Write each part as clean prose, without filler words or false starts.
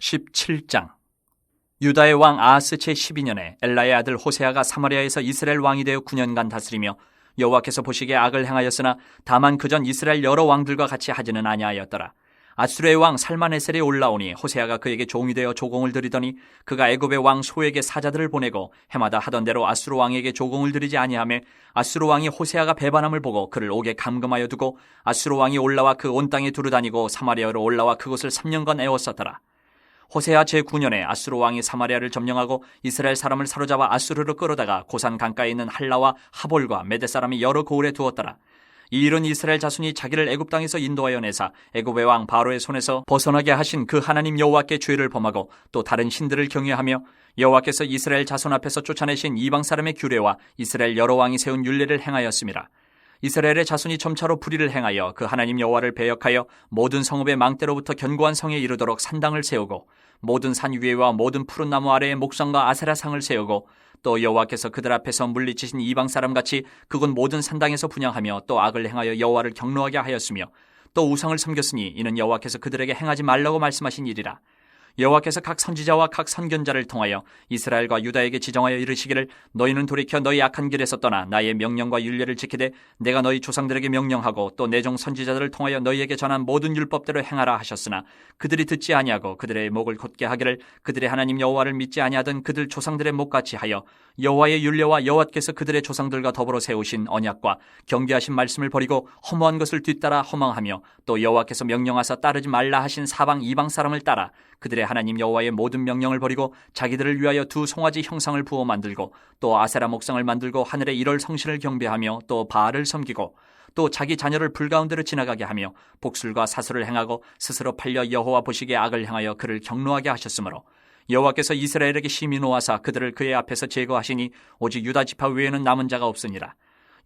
17장. 유다의 왕 아하스 제12년에 엘라의 아들 호세아가 사마리아에서 이스라엘 왕이 되어 9년간 다스리며 여호와께서 보시기에 악을 행하였으나 다만 그전 이스라엘 여러 왕들과 같이 하지는 아니하였더라. 아수르의 왕 살마네셀이 올라오니 호세아가 그에게 종이 되어 조공을 드리더니 그가 애굽의 왕 소에게 사자들을 보내고 해마다 하던 대로 아수르 왕에게 조공을 드리지 아니하며 아수르 왕이 호세아가 배반함을 보고 그를 옥에 감금하여 두고 아수르 왕이 올라와 그 온 땅에 두루다니고 사마리아로 올라와 그곳을 3년간 애웠었더라. 호세아 제9년에 아수르 왕이 사마리아를 점령하고 이스라엘 사람을 사로잡아 아수르로 끌어다가 고산 강가에 있는 할라와 하볼과 메대 사람이 여러 고을에 두었더라. 이 일은 이스라엘 자손이 자기를 애굽 땅에서 인도하여 내사 애굽의 왕 바로의 손에서 벗어나게 하신 그 하나님 여호와께 죄를 범하고 또 다른 신들을 경외하며 여호와께서 이스라엘 자손 앞에서 쫓아내신 이방 사람의 규례와 이스라엘 여러 왕이 세운 율례를 행하였음이라. 이스라엘의 자손이 점차로 불의를 행하여 그 하나님 여호와를 배역하여 모든 성읍의 망대로부터 견고한 성에 이르도록 산당을 세우고 모든 산 위에와 모든 푸른 나무 아래에 목상과 아세라상을 세우고 또 여호와께서 그들 앞에서 물리치신 이방 사람같이 그곳 모든 산당에서 분향하며 또 악을 행하여 여호와를 경노하게 하였으며 또 우상을 섬겼으니 이는 여호와께서 그들에게 행하지 말라고 말씀하신 일이라. 여호와께서 각 선지자와 각 선견자를 통하여 이스라엘과 유다에게 지정하여 이르시기를 너희는 돌이켜 너희 악한 길에서 떠나 나의 명령과 율례를 지키되 내가 너희 조상들에게 명령하고 또 내 종 선지자들을 통하여 너희에게 전한 모든 율법대로 행하라 하셨으나 그들이 듣지 아니하고 그들의 목을 곧게 하기를 그들의 하나님 여호와를 믿지 아니하던 그들 조상들의 목같이 하여 여호와의 율례와 여호와께서 그들의 조상들과 더불어 세우신 언약과 경계하신 말씀을 버리고 허무한 것을 뒤따라 허망하며 또 여호와께서 명령하사 따르지 말라 하신 사방 이방 사람을 따라 그들의 하나님 여호와의 모든 명령을 버리고 자기들을 위하여 두 송아지 형상을 부어 만들고 또 아세라 목상을 만들고 하늘의 일월 성신을 경배하며 또 바알을 섬기고 또 자기 자녀를 불 가운데로 지나가게 하며 복술과 사술을 행하고 스스로 팔려 여호와 보시기에 악을 행하여 그를 경노하게 하셨으므로 여호와께서 이스라엘에게 심히 노하사 그들을 그의 앞에서 제거하시니 오직 유다 지파 외에는 남은 자가 없으니라.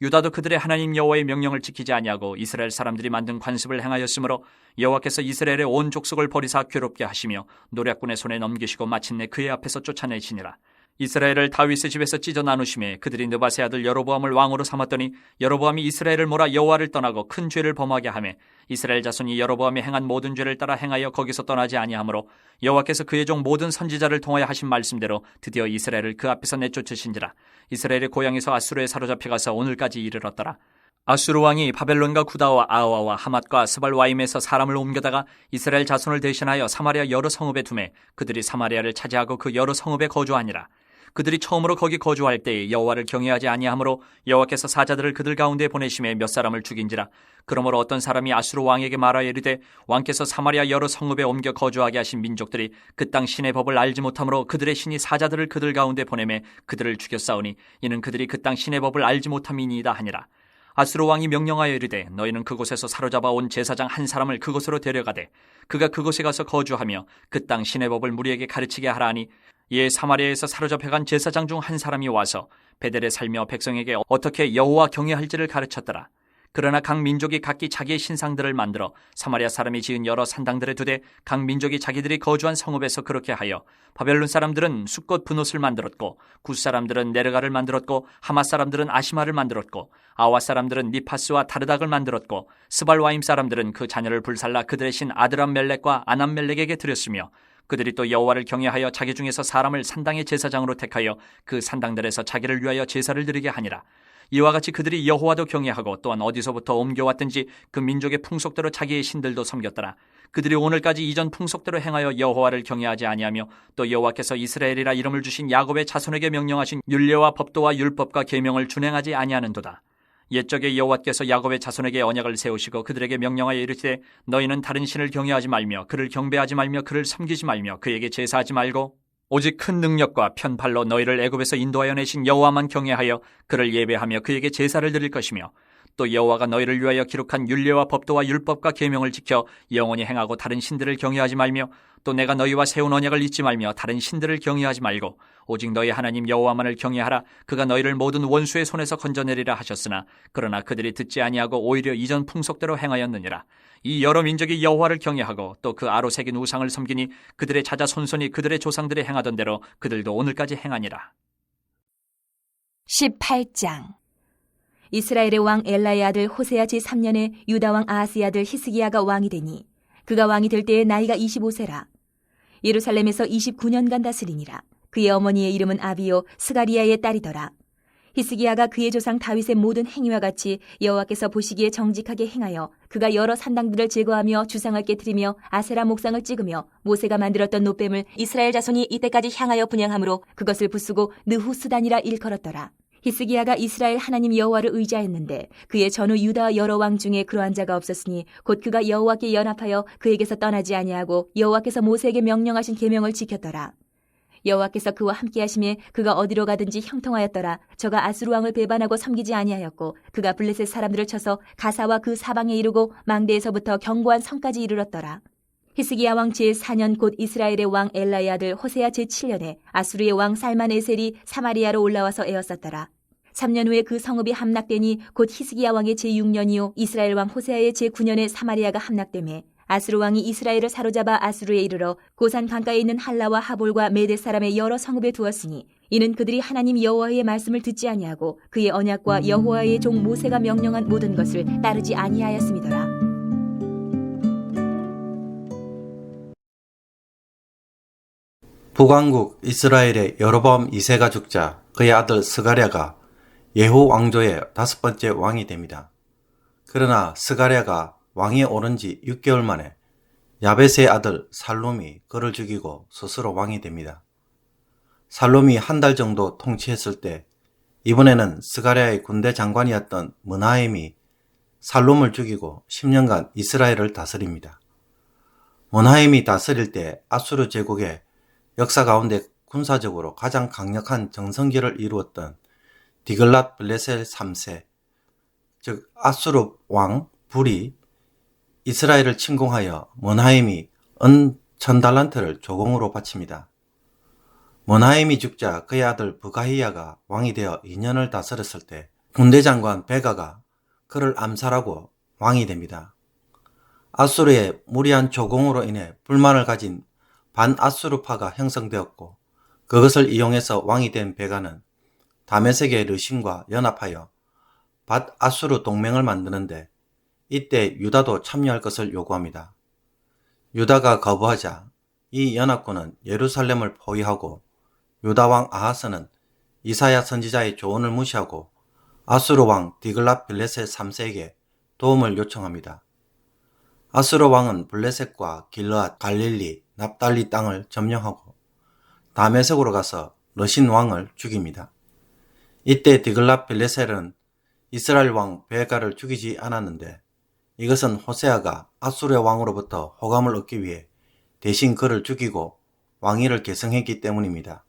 유다도 그들의 하나님 여호와의 명령을 지키지 아니하고 이스라엘 사람들이 만든 관습을 행하였으므로 여호와께서 이스라엘의 온 족속을 버리사 괴롭게 하시며 노략군의 손에 넘기시고 마침내 그의 앞에서 쫓아내시니라. 이스라엘을 다윗의 집에서 찢어 나누심에 그들이 느밧의 아들 여로보암을 왕으로 삼았더니 여로보암이 이스라엘을 몰아 여호와를 떠나고 큰 죄를 범하게 하며 이스라엘 자손이 여로보암이 행한 모든 죄를 따라 행하여 거기서 떠나지 아니하므로 여호와께서 그의 종 모든 선지자를 통하여 하신 말씀대로 드디어 이스라엘을 그 앞에서 내쫓으신지라. 이스라엘의 고향에서 아수르에 사로잡혀 가서 오늘까지 이르렀더라. 아수르 왕이 바벨론과 구다와 아와와 하맛과 스발와임에서 사람을 옮겨다가 이스라엘 자손을 대신하여 사마리아 여러 성읍에 두매 그들이 사마리아를 차지하고 그 여러 성읍에 거주하니라. 그들이 처음으로 거기 거주할 때에 여호와를 경외하지 아니하므로 여호와께서 사자들을 그들 가운데 보내심에 몇 사람을 죽인지라. 그러므로 어떤 사람이 아수르 왕에게 말하여 이르되 왕께서 사마리아 여러 성읍에 옮겨 거주하게 하신 민족들이 그 땅 신의 법을 알지 못하므로 그들의 신이 사자들을 그들 가운데 보내매 그들을 죽였사오니 이는 그들이 그 땅 신의 법을 알지 못함이니이다 하니라. 아수르 왕이 명령하여 이르되 너희는 그곳에서 사로잡아 온 제사장 한 사람을 그곳으로 데려가되 그가 그곳에 가서 거주하며 그 땅 신의 법을 무리에게 가르치게 하라 하니 이에 사마리아에서 사로잡혀간 제사장 중 한 사람이 와서 베델에 살며 백성에게 어떻게 여호와 경외할지를 가르쳤더라. 그러나 각 민족이 각기 자기의 신상들을 만들어 사마리아 사람이 지은 여러 산당들에 두되 각 민족이 자기들이 거주한 성읍에서 그렇게 하여 바벨론 사람들은 숫꽃 분옷을 만들었고 굿 사람들은 네르가를 만들었고 하맛 사람들은 아시마를 만들었고 아와 사람들은 니파스와 다르닥을 만들었고 스발와임 사람들은 그 자녀를 불살라 그들의 신 아드람멜렉과 아남멜렉에게 드렸으며 그들이 또 여호와를 경외하여 자기 중에서 사람을 산당의 제사장으로 택하여 그 산당들에서 자기를 위하여 제사를 드리게 하니라. 이와 같이 그들이 여호와도 경외하고 또한 어디서부터 옮겨왔든지 그 민족의 풍속대로 자기의 신들도 섬겼더라. 그들이 오늘까지 이전 풍속대로 행하여 여호와를 경외하지 아니하며 또 여호와께서 이스라엘이라 이름을 주신 야곱의 자손에게 명령하신 율례와 법도와 율법과 계명을 준행하지 아니하는도다. 옛적에 여호와께서 야곱의 자손에게 언약을 세우시고 그들에게 명령하여 이르시되 너희는 다른 신을 경외하지 말며 그를 경배하지 말며 그를 섬기지 말며 그에게 제사하지 말고 오직 큰 능력과 편팔로 너희를 애굽에서 인도하여 내신 여호와만 경외하여 그를 예배하며 그에게 제사를 드릴 것이며 또 여호와가 너희를 위하여 기록한 율례와 법도와 율법과 계명을 지켜 영원히 행하고 다른 신들을 경외하지 말며 또 내가 너희와 세운 언약을 잊지 말며 다른 신들을 경외하지 말고 오직 너희 하나님 여호와만을 경외하라. 그가 너희를 모든 원수의 손에서 건져내리라 하셨으나 그러나 그들이 듣지 아니하고 오히려 이전 풍속대로 행하였느니라. 이 여러 민족이 여호와를 경외하고 또 그 아로 새긴 우상을 섬기니 그들의 자자손손이 그들의 조상들이 행하던 대로 그들도 오늘까지 행하니라. 18장. 이스라엘의 왕 엘라의 아들 호세아 제3년에 유다 왕 아하스의 아들 히스기야가 왕이 되니 그가 왕이 될 때에 나이가 25세라. 예루살렘에서 29년간 다스리니라. 그의 어머니의 이름은 아비요 스가리야의 딸이더라. 히스기야가 그의 조상 다윗의 모든 행위와 같이 여호와께서 보시기에 정직하게 행하여 그가 여러 산당들을 제거하며 주상을 깨뜨리며 아세라 목상을 찍으며 모세가 만들었던 놋뱀을 이스라엘 자손이 이때까지 향하여 분향함으로 그것을 부수고 느후스단이라 일컬었더라. 히스기야가 이스라엘 하나님 여호와를 의지하였는데 그의 전후 유다 여러 왕 중에 그러한 자가 없었으니 곧 그가 여호와께 연합하여 그에게서 떠나지 아니하고 여호와께서 모세에게 명령하신 계명을 지켰더라. 여호와께서 그와 함께하심에 그가 어디로 가든지 형통하였더라. 저가 아수르 왕을 배반하고 섬기지 아니하였고 그가 블레셋 사람들을 쳐서 가사와 그 사방에 이르고 망대에서부터 견고한 성까지 이르렀더라. 히스기야 왕 제4년 곧 이스라엘의 왕 엘라의 아들 호세아 제7년에 아수르의 왕 살만에셀이 사마리아로 올라와서 에워쌌더라. 3년 후에 그 성읍이 함락되니 곧 히스기야 왕의 제6년이요 이스라엘 왕 호세아의 제9년에 사마리아가 함락되매 아수르 왕이 이스라엘을 사로잡아 아수르에 이르러 고산 강가에 있는 할라와 하볼과 메대 사람의 여러 성읍에 두었으니 이는 그들이 하나님 여호와의 말씀을 듣지 아니하고 그의 언약과 여호와의 종 모세가 명령한 모든 것을 따르지 아니하였음이더라. 북왕국 이스라엘의 여로보암 2세가 죽자 그의 아들 스가랴가 예후 왕조의 5번째 왕이 됩니다. 그러나 스가랴가 왕위에 오른 지 6개월 만에 야벳의 아들 살룸이 그를 죽이고 스스로 왕이 됩니다. 살룸이 한 달 정도 통치했을 때 이번에는 스가랴의 군대 장관이었던 므나헴이 살룸을 죽이고 10년간 이스라엘을 다스립니다. 므나헴이 다스릴 때 아수르 제국의 역사 가운데 군사적으로 가장 강력한 정성기를 이루었던 디글랏 빌레셀 3세, 즉 아수르 왕 불이 이스라엘을 침공하여 므나헴이 은 1000달란트를 조공으로 바칩니다. 므나헴이 죽자 그의 아들 브가히야가 왕이 되어 2년을 다스렸을 때 군대 장관 베가가 그를 암살하고 왕이 됩니다. 아수르의 무리한 조공으로 인해 불만을 가진 반아수르파가 형성되었고 그것을 이용해서 왕이 된 베가는 다메섹의 르신과 연합하여 밧아수르 동맹을 만드는데 이때 유다도 참여할 것을 요구합니다. 유다가 거부하자 이 연합군은 예루살렘을 포위하고 유다 왕 아하스는 이사야 선지자의 조언을 무시하고 아수르 왕 디글랏 빌레셋 3세에게 도움을 요청합니다. 아수르 왕은 블레셋과 길르앗, 갈릴리, 납달리 땅을 점령하고 다메섹으로 가서 르신 왕을 죽입니다. 이때 디글랏 빌레셋은 이스라엘 왕 베가를 죽이지 않았는데 이것은 호세아가 아수르 왕으로부터 호감을 얻기 위해 대신 그를 죽이고 왕위를 계승했기 때문입니다.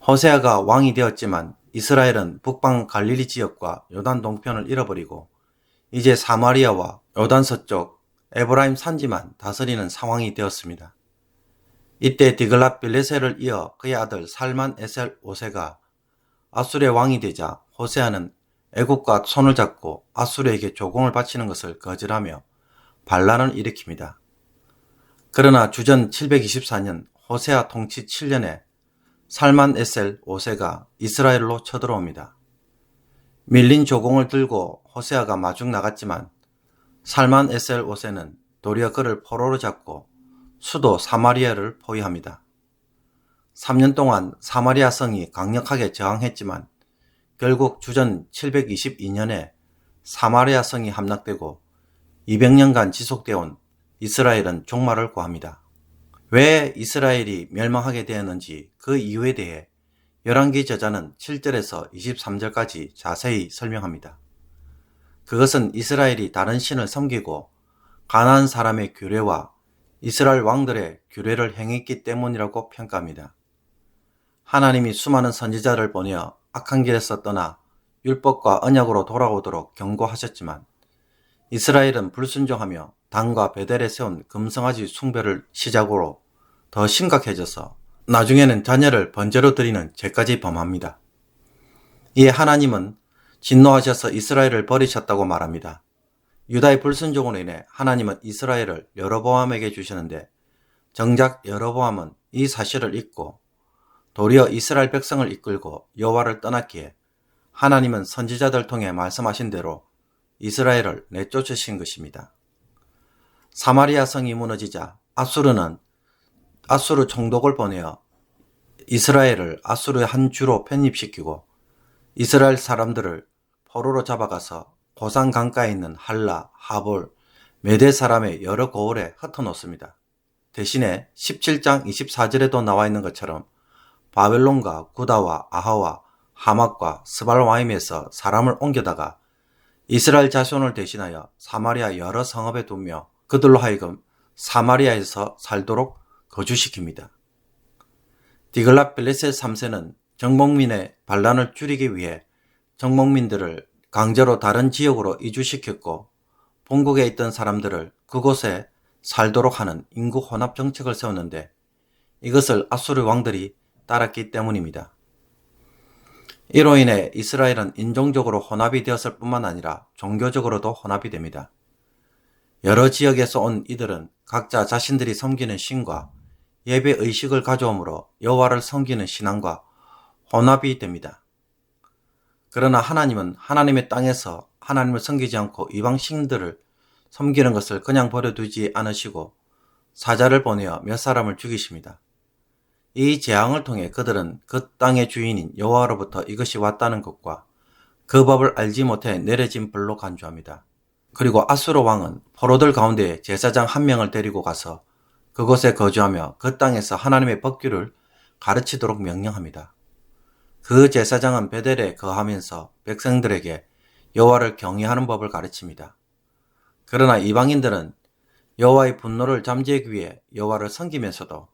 호세아가 왕이 되었지만 이스라엘은 북방 갈릴리 지역과 요단 동편을 잃어버리고 이제 사마리아와 요단 서쪽 에브라임 산지만 다스리는 상황이 되었습니다. 이때 디글랏 빌레셋을 이어 그의 아들 살만 에셀 5세가 아수르의 왕이 되자 호세아는 애국과 손을 잡고 아수르에게 조공을 바치는 것을 거절하며 반란을 일으킵니다. 그러나 주전 724년 호세아 통치 7년에 살만 에셀 5세가 이스라엘로 쳐들어옵니다. 밀린 조공을 들고 호세아가 마중 나갔지만 살만 에셀 5세는 도리어 그를 포로로 잡고 수도 사마리아를 포위합니다. 3년 동안 사마리아 성이 강력하게 저항했지만 결국 주전 722년에 사마리아 성이 함락되고 200년간 지속되어 온 이스라엘은 종말을 구합니다. 왜 이스라엘이 멸망하게 되었는지 그 이유에 대해 열왕기 저자는 7절에서 23절까지 자세히 설명합니다. 그것은 이스라엘이 다른 신을 섬기고 가나안 사람의 규례와 이스라엘 왕들의 규례를 행했기 때문이라고 평가합니다. 하나님이 수많은 선지자를 보내어 악한 길에서 떠나 율법과 언약으로 돌아오도록 경고하셨지만 이스라엘은 불순종하며 단과 베델에 세운 금송아지 숭배를 시작으로 더 심각해져서 나중에는 자녀를 번제로 드리는 죄까지 범합니다. 이에 하나님은 진노하셔서 이스라엘을 버리셨다고 말합니다. 유다의 불순종으로 인해 하나님은 이스라엘을 여로보암에게 주시는데 정작 여로보암은 이 사실을 잊고 도리어 이스라엘 백성을 이끌고 여호와를 떠났기에 하나님은 선지자들 통해 말씀하신 대로 이스라엘을 내쫓으신 것입니다. 사마리아 성이 무너지자 아수르는 아수르 총독을 보내어 이스라엘을 아수르의 한 주로 편입시키고 이스라엘 사람들을 포로로 잡아가서 고산 강가에 있는 할라, 하볼, 메대 사람의 여러 고을에 흩어놓습니다. 대신에 17장 24절에도 나와 있는 것처럼 바벨론과 구다와 아하와 하맛과 스발와임에서 사람을 옮겨다가 이스라엘 자손을 대신하여 사마리아 여러 성읍에 두며 그들로 하여금 사마리아에서 살도록 거주시킵니다. 디글랏 빌레셋 3세는 정복민의 반란을 줄이기 위해 정복민들을 강제로 다른 지역으로 이주시켰고 본국에 있던 사람들을 그곳에 살도록 하는 인구 혼합 정책을 세웠는데 이것을 아수르 왕들이 따랐기 때문입니다. 이로 인해 이스라엘은 인종적으로 혼합이 되었을 뿐만 아니라 종교적으로도 혼합이 됩니다. 여러 지역에서 온 이들은 각자 자신들이 섬기는 신과 예배 의식을 가져오므로 여호와를 섬기는 신앙과 혼합이 됩니다. 그러나 하나님은 하나님의 땅에서 하나님을 섬기지 않고 이방 신들을 섬기는 것을 그냥 버려두지 않으시고 사자를 보내어 몇 사람을 죽이십니다. 이 재앙을 통해 그들은 그 땅의 주인인 여호와로부터 이것이 왔다는 것과 그 법을 알지 못해 내려진 벌로 간주합니다. 그리고 아수르 왕은 포로들 가운데 제사장 한 명을 데리고 가서 그곳에 거주하며 그 땅에서 하나님의 법규를 가르치도록 명령합니다. 그 제사장은 베델에 거하면서 백성들에게 여호와를 경외하는 법을 가르칩니다. 그러나 이방인들은 여호와의 분노를 잠재우기 위해 여호와를 섬기면서도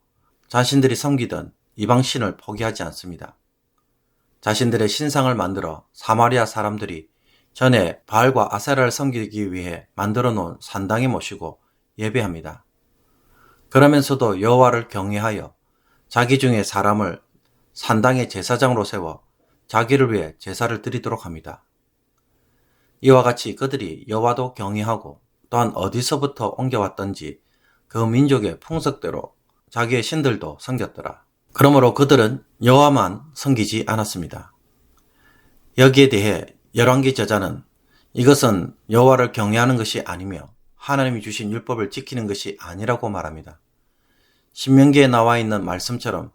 자신들이 섬기던 이방신을 포기하지 않습니다. 자신들의 신상을 만들어 사마리아 사람들이 전에 바알과 아세라를 섬기기 위해 만들어 놓은 산당에 모시고 예배합니다. 그러면서도 여호와를 경외하여 자기 중에 사람을 산당의 제사장으로 세워 자기를 위해 제사를 드리도록 합니다. 이와 같이 그들이 여호와도 경외하고 또한 어디서부터 옮겨왔던지 그 민족의 풍속대로 자기의 신들도 섬겼더라. 그러므로 그들은 여호와만 섬기지 않았습니다. 여기에 대해 열왕기 저자는 이것은 여호와를 경외하는 것이 아니며 하나님이 주신 율법을 지키는 것이 아니라고 말합니다. 신명기에 나와 있는 말씀처럼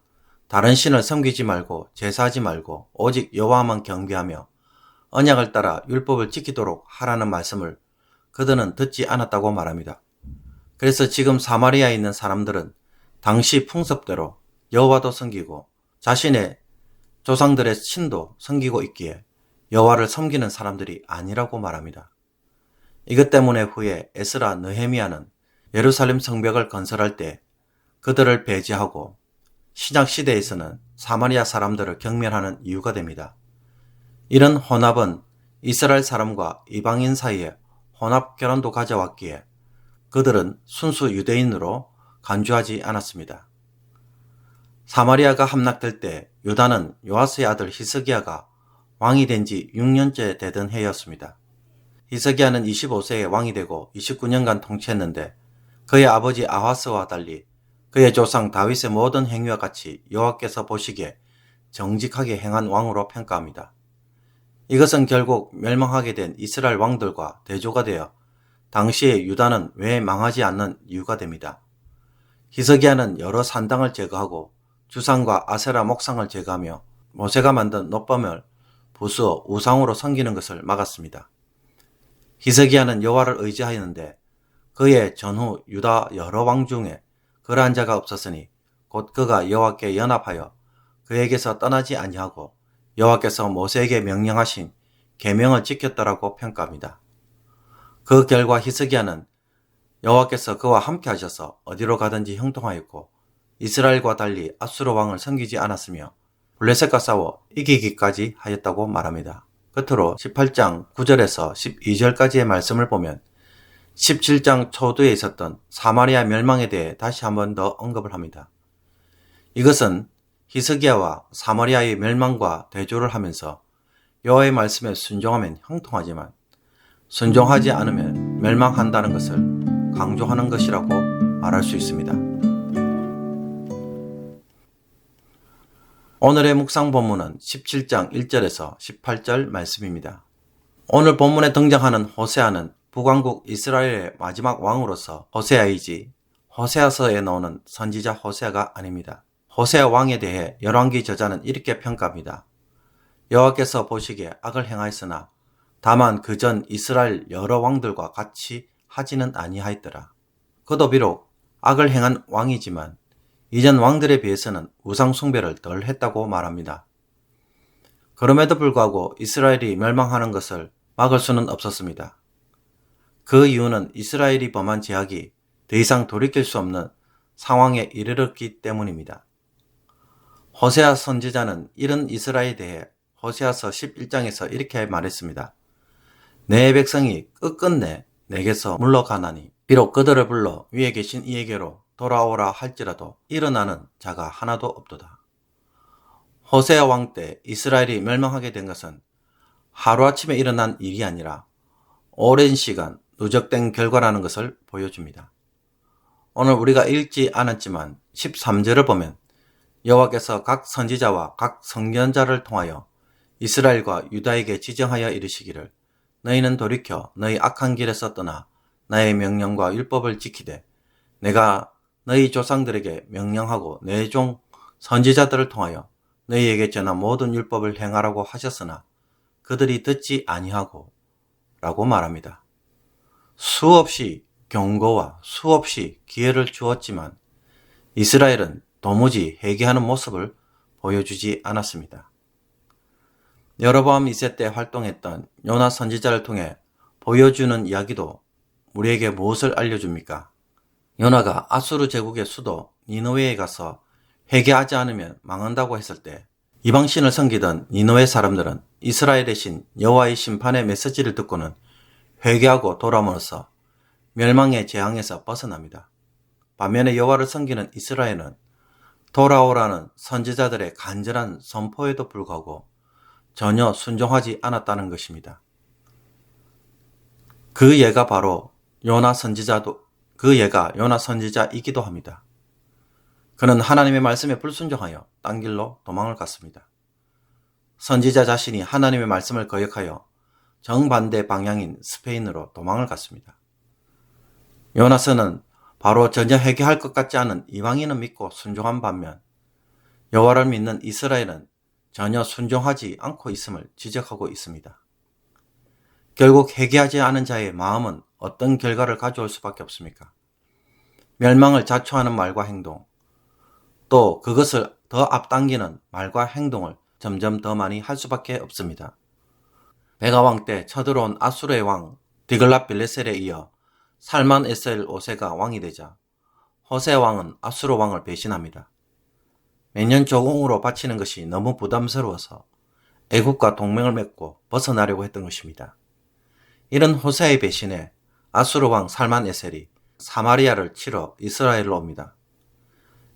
다른 신을 섬기지 말고 제사하지 말고 오직 여호와만 경배하며 언약을 따라 율법을 지키도록 하라는 말씀을 그들은 듣지 않았다고 말합니다. 그래서 지금 사마리아에 있는 사람들은 당시 풍습대로 여호와도 섬기고 자신의 조상들의 신도 섬기고 있기에 여호와를 섬기는 사람들이 아니라고 말합니다. 이것 때문에 후에 에스라, 느헤미야는 예루살렘 성벽을 건설할 때 그들을 배제하고 신약 시대에서는 사마리아 사람들을 경멸하는 이유가 됩니다. 이런 혼합은 이스라엘 사람과 이방인 사이에 혼합 결혼도 가져왔기에 그들은 순수 유대인으로 간주하지 않았습니다. 사마리아가 함락될 때 유다는 요아스의 아들 히스기야가 왕이 된 지 6년째 되던 해였습니다. 히스기야는 25세에 왕이 되고 29년간 통치했는데 그의 아버지 아하스와 달리 그의 조상 다윗의 모든 행위와 같이 여호와께서 보시기에 정직하게 행한 왕으로 평가합니다. 이것은 결국 멸망하게 된 이스라엘 왕들과 대조가 되어 당시의 유다는 왜 망하지 않는 이유가 됩니다. 히스기야는 여러 산당을 제거하고 주상과 아세라 목상을 제거하며 모세가 만든 놋범을 부수어 우상으로 섬기는 것을 막았습니다. 히스기야는 여호와를 의지하였는데 그의 전후 유다 여러 왕 중에 그러한 자가 없었으니 곧 그가 여호와께 연합하여 그에게서 떠나지 아니하고 여호와께서 모세에게 명령하신 계명을 지켰더라고 평가합니다. 그 결과 히스기야는 여호와께서 그와 함께 하셔서 어디로 가든지 형통하였고 이스라엘과 달리 아수르 왕을 섬기지 않았으며 블레셋과 싸워 이기기까지 하였다고 말합니다. 끝으로 18장 9절에서 12절까지의 말씀을 보면 17장 초두에 있었던 사마리아 멸망에 대해 다시 한 번 더 언급을 합니다. 이것은 히스기야와 사마리아의 멸망과 대조를 하면서 여호와의 말씀에 순종하면 형통하지만 순종하지 않으면 멸망한다는 것을 강조하는 것이라고 말할 수 있습니다. 오늘의 묵상 본문은 17장 1절에서 18절 말씀입니다. 오늘 본문에 등장하는 호세아는 북왕국 이스라엘의 마지막 왕으로서 호세아이지 호세아서에 나오는 선지자 호세아가 아닙니다. 호세아 왕에 대해 열왕기 저자는 이렇게 평가합니다. 여호와께서 보시기에 악을 행하였으나 다만 그 전 이스라엘 여러 왕들과 같이 하지는 아니하였더라. 그도 비록 악을 행한 왕이지만 이전 왕들에 비해서는 우상 숭배를 덜 했다고 말합니다. 그럼에도 불구하고 이스라엘이 멸망하는 것을 막을 수는 없었습니다. 그 이유는 이스라엘이 범한 죄악이 더 이상 돌이킬 수 없는 상황에 이르렀기 때문입니다. 호세아 선지자는 이런 이스라엘에 대해 호세아서 11장에서 이렇게 말했습니다. 내 백성이 끝끝내 내게서 물러가나니 비록 그들을 불러 위에 계신 이에게로 돌아오라 할지라도 일어나는 자가 하나도 없도다. 호세아 왕 때 이스라엘이 멸망하게 된 것은 하루아침에 일어난 일이 아니라 오랜 시간 누적된 결과라는 것을 보여줍니다. 오늘 우리가 읽지 않았지만 13절을 보면 여호와께서 각 선지자와 각 선견자를 통하여 이스라엘과 유다에게 지정하여 이르시기를 너희는 돌이켜 너희 악한 길에서 떠나 나의 명령과 율법을 지키되 내가 너희 조상들에게 명령하고 내 종 선지자들을 통하여 너희에게 전한 모든 율법을 행하라고 하셨으나 그들이 듣지 아니하고 라고 말합니다. 수없이 경고와 수없이 기회를 주었지만 이스라엘은 도무지 회개하는 모습을 보여주지 않았습니다. 여로보암 2세 때 활동했던 요나 선지자를 통해 보여주는 이야기도 우리에게 무엇을 알려줍니까? 요나가 아수르 제국의 수도 니느웨에 가서 회개하지 않으면 망한다고 했을 때 이방신을 섬기던 니느웨 사람들은 이스라엘의 신 여호와의 심판의 메시지를 듣고는 회개하고 돌아옴으로써 멸망의 재앙에서 벗어납니다. 반면에 여호와를 섬기는 이스라엘은 돌아오라는 선지자들의 간절한 선포에도 불구하고 전혀 순종하지 않았다는 것입니다. 그 예가 요나 선지자이기도 합니다. 그는 하나님의 말씀에 불순종하여 딴 길로 도망을 갔습니다. 선지자 자신이 하나님의 말씀을 거역하여 정반대 방향인 스페인으로 도망을 갔습니다. 요나서는 바로 전혀 회개할 것 같지 않은 이방인을 믿고 순종한 반면 여호와를 믿는 이스라엘은 전혀 순종하지 않고 있음을 지적하고 있습니다. 결국 회개하지 않은 자의 마음은 어떤 결과를 가져올 수밖에 없습니까? 멸망을 자초하는 말과 행동, 또 그것을 더 앞당기는 말과 행동을 점점 더 많이 할 수밖에 없습니다. 베가 왕 때 쳐들어온 아수르의 왕 디글랏 빌레셀에 이어 살만 에셀 5세가 왕이 되자 호세아 왕은 아수르 왕을 배신합니다. 매년 조공으로 바치는 것이 너무 부담스러워서 애국과 동맹을 맺고 벗어나려고 했던 것입니다. 이런 호세아의 배신에 아수르 왕 살만 에셀이 사마리아를 치러 이스라엘로 옵니다.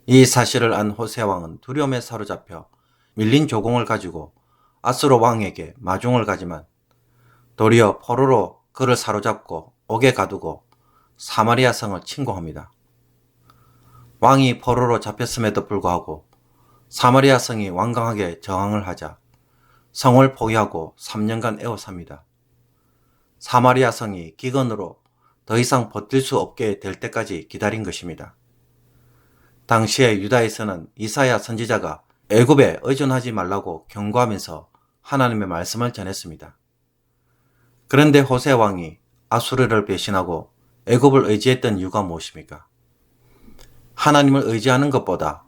이 사실을 안 호세아 왕은 두려움에 사로잡혀 밀린 조공을 가지고 아수르 왕에게 마중을 가지만 도리어 포로로 그를 사로잡고 옥에 가두고 사마리아 성을 침공합니다. 왕이 포로로 잡혔음에도 불구하고 사마리아 성이 완강하게 저항을 하자 성을 포기하고 3년간 애워삽니다. 사마리아 성이 기근으로 더 이상 버틸 수 없게 될 때까지 기다린 것입니다. 당시에 유다에서는 이사야 선지자가 애굽에 의존하지 말라고 경고하면서 하나님의 말씀을 전했습니다. 그런데 호세아 왕이 아수르를 배신하고 애굽을 의지했던 이유가 무엇입니까? 하나님을 의지하는 것보다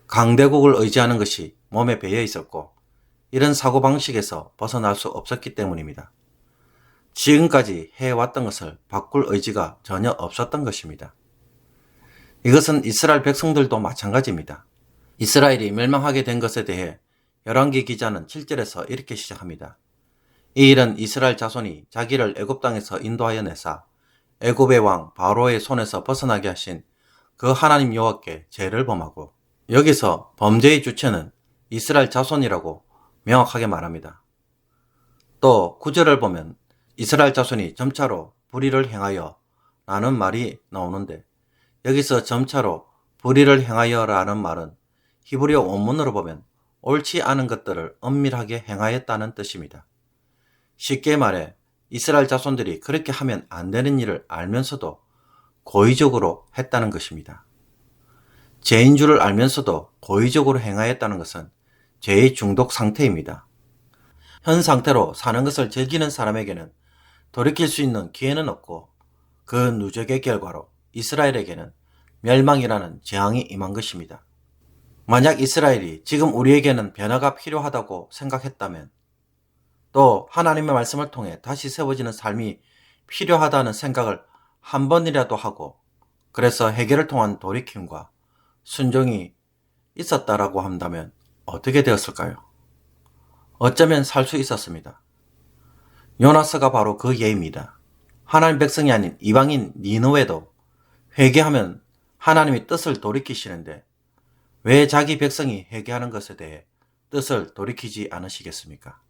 강대국을 의지하는 것이 몸에 배어 있었고 이런 사고방식에서 벗어날 수 없었기 때문입니다. 지금까지 해왔던 것을 바꿀 의지가 전혀 없었던 것입니다. 이것은 이스라엘 백성들도 마찬가지입니다. 이스라엘이 멸망하게 된 것에 대해 열왕기 기자는 7절에서 이렇게 시작합니다. 이 일은 이스라엘 자손이 자기를 애굽 땅에서 인도하여 내사 애굽의 왕 바로의 손에서 벗어나게 하신 그 하나님 여호와께 죄를 범하고, 여기서 범죄의 주체는 이스라엘 자손이라고 명확하게 말합니다. 또 9절을 보면 이스라엘 자손이 점차로 불의를 행하여 라는 말이 나오는데, 여기서 점차로 불의를 행하여 라는 말은 히브리어 원문으로 보면 옳지 않은 것들을 엄밀하게 행하였다는 뜻입니다. 쉽게 말해 이스라엘 자손들이 그렇게 하면 안 되는 일을 알면서도 고의적으로 했다는 것입니다. 죄인 줄을 알면서도 고의적으로 행하였다는 것은 죄의 중독 상태입니다. 현 상태로 사는 것을 즐기는 사람에게는 돌이킬 수 있는 기회는 없고 그 누적의 결과로 이스라엘에게는 멸망이라는 재앙이 임한 것입니다. 만약 이스라엘이 지금 우리에게는 변화가 필요하다고 생각했다면, 또 하나님의 말씀을 통해 다시 세워지는 삶이 필요하다는 생각을 한 번이라도 하고, 그래서 해결을 통한 돌이킴과 순종이 있었다라고 한다면 어떻게 되었을까요? 어쩌면 살 수 있었습니다. 요나스가 바로 그 예입니다. 하나님 백성이 아닌 이방인 니느웨도 회개하면 하나님이 뜻을 돌이키시는데 왜 자기 백성이 회개하는 것에 대해 뜻을 돌이키지 않으시겠습니까?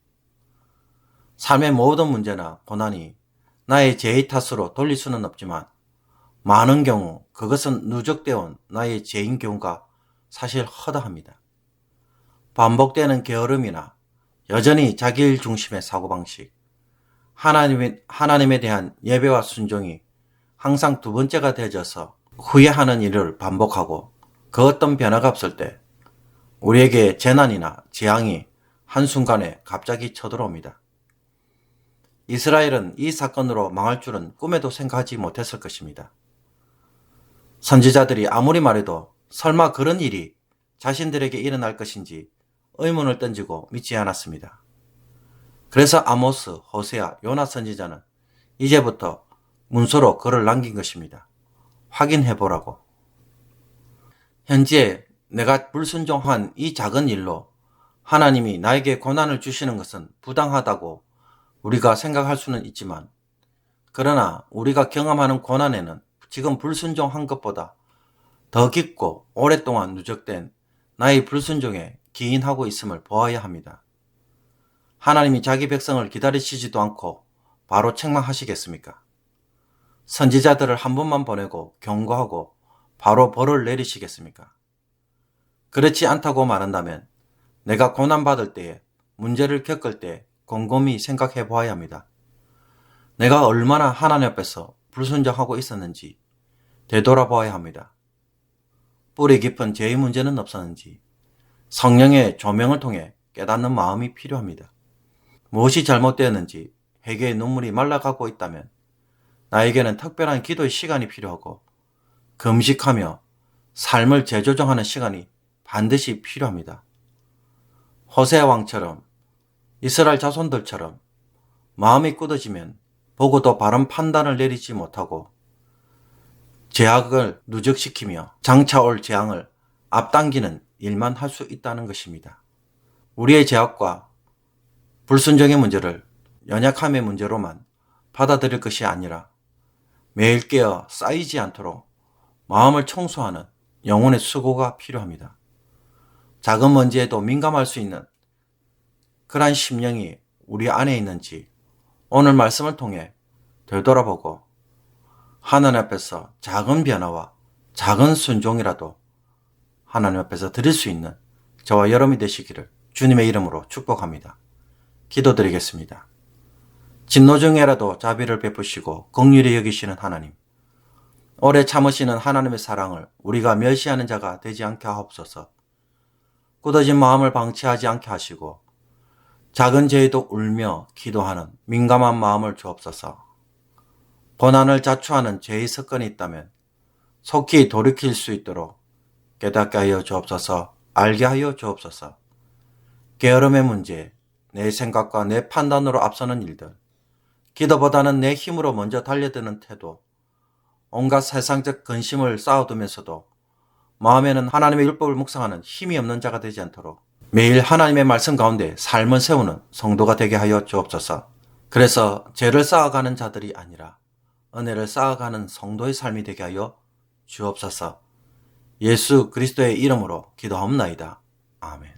삶의 모든 문제나 고난이 나의 죄의 탓으로 돌릴 수는 없지만 많은 경우 그것은 누적되어 온 나의 죄인 경우가 사실 허다합니다. 반복되는 게으름이나 여전히 자기 일 중심의 사고방식, 하나님에 대한 예배와 순종이 항상 두 번째가 되어져서 후회하는 일을 반복하고 그 어떤 변화가 없을 때 우리에게 재난이나 재앙이 한순간에 갑자기 쳐들어옵니다. 이스라엘은 이 사건으로 망할 줄은 꿈에도 생각하지 못했을 것입니다. 선지자들이 아무리 말해도 설마 그런 일이 자신들에게 일어날 것인지 의문을 던지고 믿지 않았습니다. 그래서 아모스, 호세아, 요나 선지자는 이제부터 문서로 글을 남긴 것입니다. 확인해보라고. 현재 내가 불순종한 이 작은 일로 하나님이 나에게 고난을 주시는 것은 부당하다고 우리가 생각할 수는 있지만, 그러나 우리가 경험하는 고난에는 지금 불순종한 것보다 더 깊고 오랫동안 누적된 나의 불순종에 기인하고 있음을 보아야 합니다. 하나님이 자기 백성을 기다리시지도 않고 바로 책망하시겠습니까? 선지자들을 한 번만 보내고 경고하고 바로 벌을 내리시겠습니까? 그렇지 않다고 말한다면 내가 고난받을 때에, 문제를 겪을 때 곰곰이 생각해 보아야 합니다. 내가 얼마나 하나님 앞에서 불순종하고 있었는지 되돌아보아야 합니다. 뿌리 깊은 죄의 문제는 없었는지 성령의 조명을 통해 깨닫는 마음이 필요합니다. 무엇이 잘못되었는지 회개의 눈물이 말라가고 있다면 나에게는 특별한 기도의 시간이 필요하고 금식하며 삶을 재조정하는 시간이 반드시 필요합니다. 호세아 왕처럼, 이스라엘 자손들처럼 마음이 굳어지면 보고도 바른 판단을 내리지 못하고 죄악을 누적시키며 장차 올 재앙을 앞당기는 일만 할 수 있다는 것입니다. 우리의 죄악과 불순종의 문제를 연약함의 문제로만 받아들일 것이 아니라 매일 깨어 쌓이지 않도록 마음을 청소하는 영혼의 수고가 필요합니다. 작은 먼지에도 민감할 수 있는 그러한 심령이 우리 안에 있는지 오늘 말씀을 통해 되돌아보고 하나님 앞에서 작은 변화와 작은 순종이라도 하나님 앞에서 드릴 수 있는 저와 여러분이 되시기를 주님의 이름으로 축복합니다. 기도드리겠습니다. 진노 중에라도 자비를 베푸시고 긍휼히 여기시는 하나님, 오래 참으시는 하나님의 사랑을 우리가 멸시하는 자가 되지 않게 하옵소서. 굳어진 마음을 방치하지 않게 하시고 작은 죄에도 울며 기도하는 민감한 마음을 주옵소서. 고난을 자초하는 죄의 습관이 있다면 속히 돌이킬 수 있도록 깨닫게 하여 주옵소서. 알게 하여 주옵소서. 게으름의 문제, 내 생각과 내 판단으로 앞서는 일들, 기도보다는 내 힘으로 먼저 달려드는 태도, 온갖 세상적 근심을 쌓아두면서도 마음에는 하나님의 율법을 묵상하는 힘이 없는 자가 되지 않도록 매일 하나님의 말씀 가운데 삶을 세우는 성도가 되게 하여 주옵소서. 그래서 죄를 쌓아가는 자들이 아니라 은혜를 쌓아가는 성도의 삶이 되게 하여 주옵소서. 예수 그리스도의 이름으로 기도하옵나이다. 아멘.